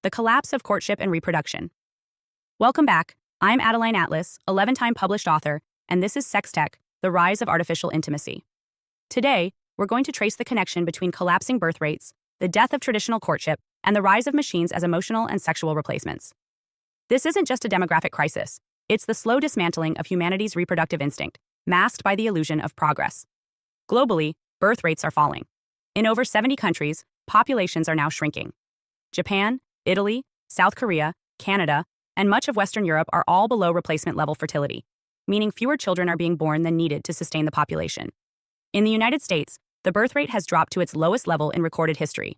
The collapse of courtship and reproduction. Welcome back. I'm Adeline Atlas, 11-time published author, and this is Sex Tech, the rise of artificial intimacy. Today, we're going to trace the connection between collapsing birth rates, the death of traditional courtship, and the rise of machines as emotional and sexual replacements. This isn't just a demographic crisis. It's the slow dismantling of humanity's reproductive instinct, masked by the illusion of progress. Globally, birth rates are falling. In over 70 countries, populations are now shrinking. Japan, Italy, South Korea, Canada, and much of Western Europe are all below replacement-level fertility, meaning fewer children are being born than needed to sustain the population. In the United States, the birth rate has dropped to its lowest level in recorded history.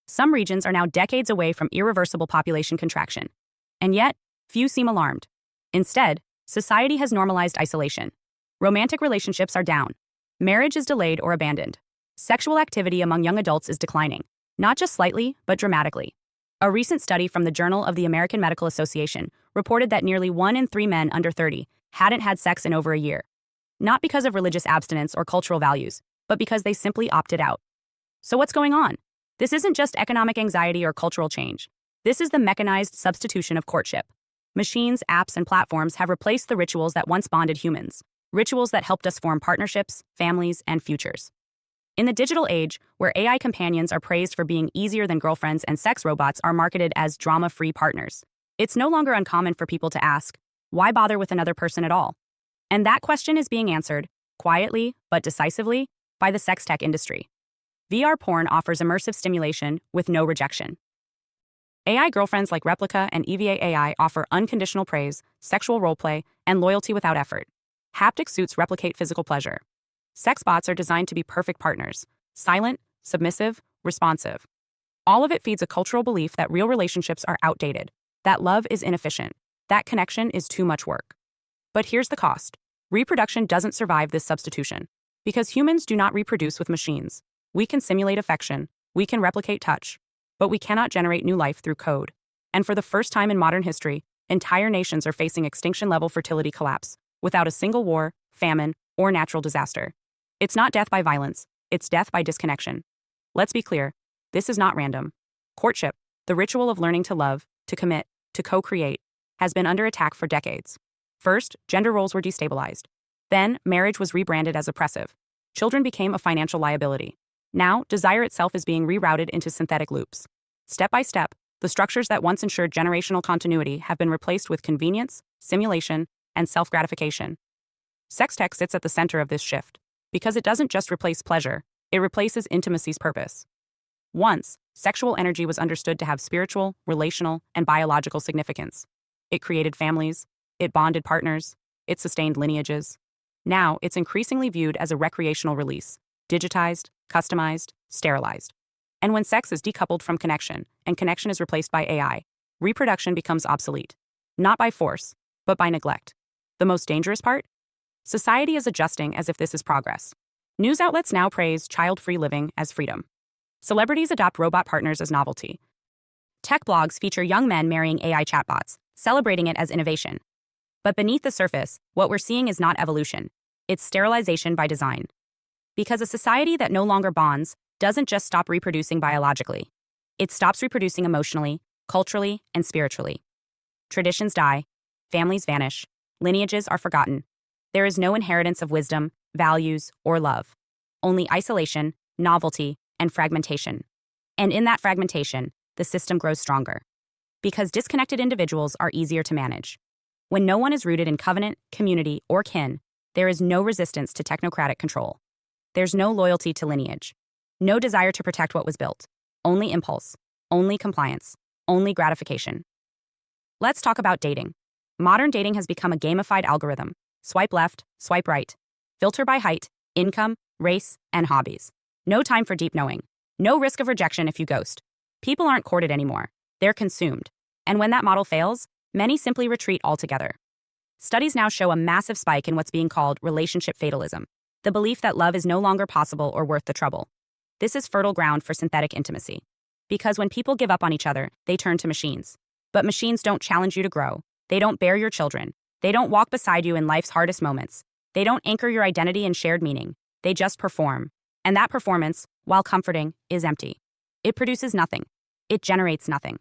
Some regions are now decades away from irreversible population contraction. And yet, few seem alarmed. Instead, society has normalized isolation. Romantic relationships are down. Marriage is delayed or abandoned. Sexual activity among young adults is declining, not just slightly, but dramatically. A recent study from the Journal of the American Medical Association reported that nearly 1 in 3 men under 30 hadn't had sex in over a year. Not because of religious abstinence or cultural values, but because they simply opted out. So what's going on? This isn't just economic anxiety or cultural change. This is the mechanized substitution of courtship. Machines, apps, and platforms have replaced the rituals that once bonded humans, rituals that helped us form partnerships, families, and futures. In the digital age, where AI companions are praised for being easier than girlfriends and sex robots are marketed as drama-free partners, it's no longer uncommon for people to ask, why bother with another person at all? And that question is being answered, quietly but decisively, by the sex tech industry. VR porn offers immersive stimulation with no rejection. AI girlfriends like Replica and EVA AI offer unconditional praise, sexual roleplay, and loyalty without effort. Haptic suits replicate physical pleasure. Sex bots are designed to be perfect partners, silent, submissive, responsive. All of it feeds a cultural belief that real relationships are outdated, that love is inefficient, that connection is too much work. But here's the cost. Reproduction doesn't survive this substitution. Because humans do not reproduce with machines. We can simulate affection, we can replicate touch, but we cannot generate new life through code. And for the first time in modern history, entire nations are facing extinction-level fertility collapse, without a single war, famine, or natural disaster. It's not death by violence, it's death by disconnection. Let's be clear, this is not random. Courtship, the ritual of learning to love, to commit, to co-create, has been under attack for decades. First, gender roles were destabilized. Then, marriage was rebranded as oppressive. Children became a financial liability. Now, desire itself is being rerouted into synthetic loops. Step by step, the structures that once ensured generational continuity have been replaced with convenience, simulation, and self-gratification. Sex tech sits at the center of this shift. Because it doesn't just replace pleasure, it replaces intimacy's purpose. Once, sexual energy was understood to have spiritual, relational, and biological significance. It created families, it bonded partners, it sustained lineages. Now, it's increasingly viewed as a recreational release, digitized, customized, sterilized. And when sex is decoupled from connection, and connection is replaced by AI, reproduction becomes obsolete. Not by force, but by neglect. The most dangerous part? Society is adjusting as if this is progress. News outlets now praise child-free living as freedom. Celebrities adopt robot partners as novelty. Tech blogs feature young men marrying AI chatbots, celebrating it as innovation. But beneath the surface, what we're seeing is not evolution. It's sterilization by design. Because a society that no longer bonds doesn't just stop reproducing biologically. It stops reproducing emotionally, culturally, and spiritually. Traditions die, families vanish, lineages are forgotten. There is no inheritance of wisdom, values, or love. Only isolation, novelty, and fragmentation. And in that fragmentation, the system grows stronger. Because disconnected individuals are easier to manage. When no one is rooted in covenant, community, or kin, there is no resistance to technocratic control. There's no loyalty to lineage. No desire to protect what was built. Only impulse. Only compliance. Only gratification. Let's talk about dating. Modern dating has become a gamified algorithm. Swipe left, swipe right. Filter by height, income, race, and hobbies. No time for deep knowing. No risk of rejection if you ghost. People aren't courted anymore. They're consumed. And when that model fails, many simply retreat altogether. Studies now show a massive spike in what's being called relationship fatalism, the belief that love is no longer possible or worth the trouble. This is fertile ground for synthetic intimacy. Because when people give up on each other, they turn to machines. But machines don't challenge you to grow. They don't bear your children. They don't walk beside you in life's hardest moments. They don't anchor your identity in shared meaning. They just perform. And that performance, while comforting, is empty. It produces nothing. It generates nothing.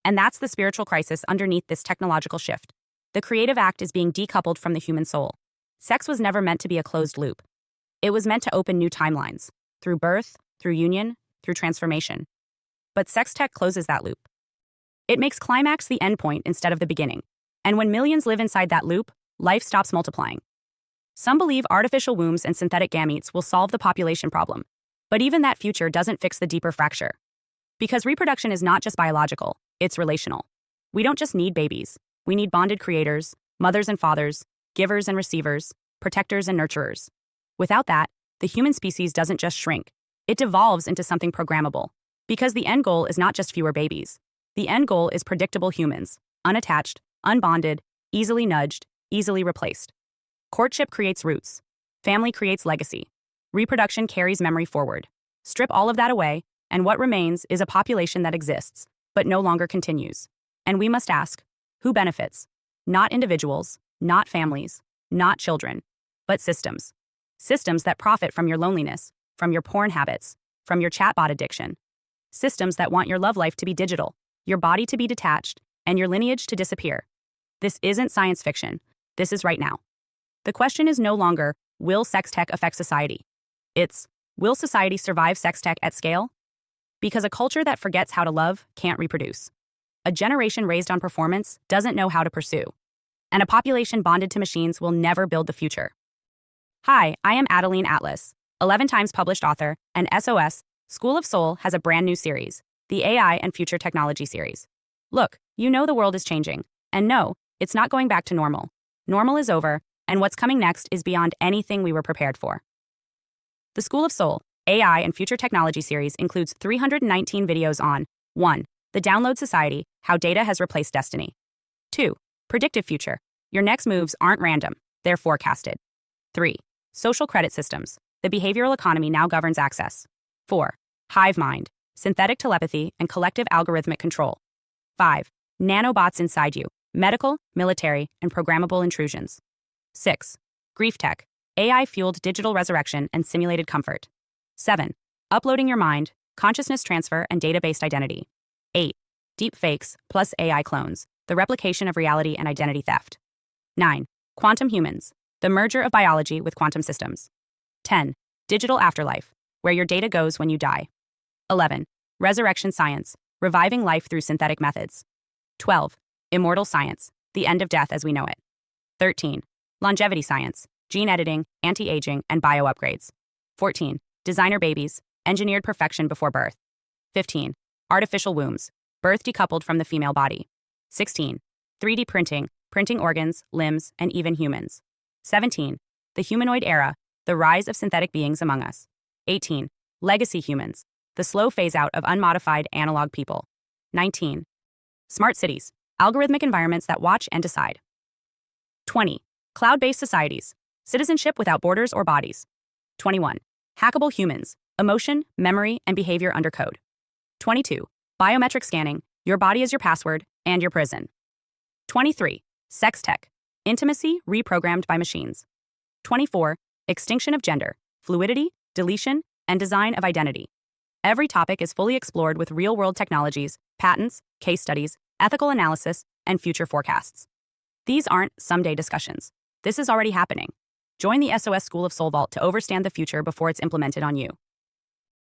And that's the spiritual crisis underneath this technological shift. The creative act is being decoupled from the human soul. Sex was never meant to be a closed loop. It was meant to open new timelines, through birth, through union, through transformation. But sex tech closes that loop. It makes climax the endpoint instead of the beginning. And when millions live inside that loop, life stops multiplying. Some believe artificial wombs and synthetic gametes will solve the population problem. But even that future doesn't fix the deeper fracture. Because reproduction is not just biological, it's relational. We don't just need babies. We need bonded creators, mothers and fathers, givers and receivers, protectors and nurturers. Without that, the human species doesn't just shrink. It devolves into something programmable. Because the end goal is not just fewer babies. The end goal is predictable humans, unattached, unbonded, easily nudged, easily replaced. Courtship creates roots. Family creates legacy. Reproduction carries memory forward. Strip all of that away, and what remains is a population that exists, but no longer continues. And we must ask, who benefits? Not individuals, not families, not children, but systems. Systems that profit from your loneliness, from your porn habits, from your chatbot addiction. Systems that want your love life to be digital, your body to be detached, and your lineage to disappear. This isn't science fiction. This is right now. The question is no longer, will sex tech affect society? It's, will society survive sex tech at scale? Because a culture that forgets how to love can't reproduce. A generation raised on performance doesn't know how to pursue. And a population bonded to machines will never build the future. Hi, I am Adeline Atlas, 11 times published author, and SOS, School of Soul has a brand new series, the AI and Future Technology series. Look, you know the world is changing. And no, it's not going back to normal. Normal is over, and what's coming next is beyond anything we were prepared for. The School of Soul, AI and Future Technology series includes 319 videos on 1. The Download Society, How Data Has Replaced Destiny. 2. Predictive Future. Your next moves aren't random, they're forecasted. 3. Social Credit Systems. The behavioral economy now governs access. 4. Hive Mind. Synthetic telepathy and collective algorithmic control. 5. Nanobots inside you. Medical, military, and programmable intrusions. 6. Grief Tech. AI-fueled digital resurrection and simulated comfort. 7. Uploading your mind, consciousness transfer, and data-based identity. 8. Deep fakes plus AI clones, the replication of reality and identity theft. 9. Quantum humans, the merger of biology with quantum systems. 10. Digital afterlife, where your data goes when you die. 11. Resurrection science, reviving life through synthetic methods. 12. Immortal science, the end of death as we know it. 13. Longevity science, gene editing, anti-aging, and bio-upgrades. 14. Designer babies, engineered perfection before birth. 15. Artificial wombs, birth decoupled from the female body. 16. 3D printing, printing organs, limbs, and even humans. 17. The humanoid era, the rise of synthetic beings among us. 18. Legacy humans, the slow phase-out of unmodified analog people. 19. Smart cities, algorithmic environments that watch and decide. 20. Cloud-based societies, citizenship without borders or bodies. 21. Hackable humans, emotion, memory, and behavior under code. 22. Biometric scanning, your body is your password and your prison. 23. Sex tech, intimacy reprogrammed by machines. 24. Extinction of gender, fluidity, deletion, and design of identity. Every topic is fully explored with real-world technologies, patents, case studies, ethical analysis, and future forecasts. These aren't someday discussions. This is already happening. Join the SOS School of Soul Vault to overstand the future before it's implemented on you.